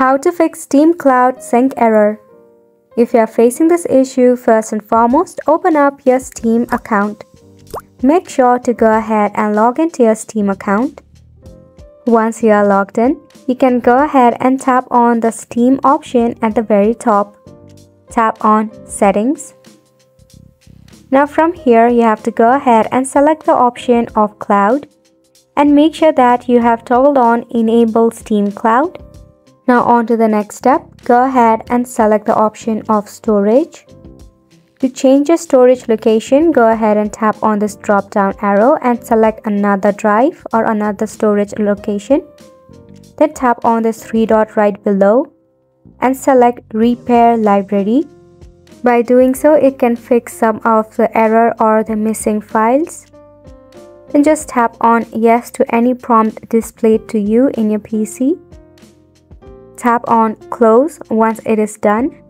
How to fix Steam Cloud sync error. If you are facing this issue, first and foremost, open up your Steam account. Make sure to go ahead and log into your Steam account. Once you are logged in, you can go ahead and tap on the Steam option at the very top. Tap on Settings. Now from here, you have to go ahead and select the option of Cloud and make sure that you have toggled on Enable Steam Cloud. Now on to the next step, go ahead and select the option of Storage. To change your storage location, go ahead and tap on this drop down arrow and select another drive or another storage location. Then tap on this three dot right below and select Repair Library. By doing so, it can fix some of the error or the missing files. Then just tap on Yes to any prompt displayed to you in your PC. Tap on Close once it is done.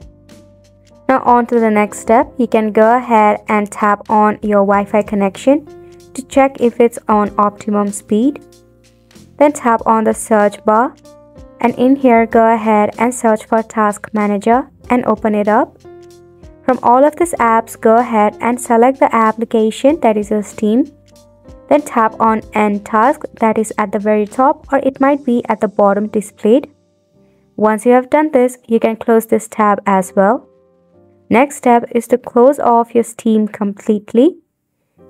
Now on to the next step, you can go ahead and tap on your Wi-Fi connection to check if it's on optimum speed. Then tap on the search bar and in here go ahead and search for Task Manager and open it up. From all of these apps, go ahead and select the application that is your Steam. Then tap on End Task that is at the very top or it might be at the bottom displayed. Once you have done this, you can close this tab as well. Next step is to close off your Steam completely.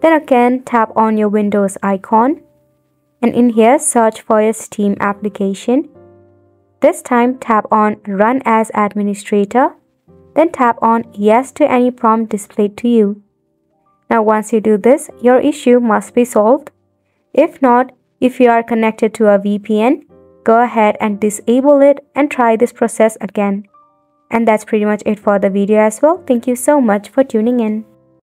Then again tap on your Windows icon and in here search for your Steam application. This time tap on Run as Administrator. Then tap on Yes to any prompt displayed to you. Now once you do this, your issue must be solved. If not, if you are connected to a VPN, go ahead and disable it and try this process again. And that's pretty much it for the video as well. Thank you so much for tuning in.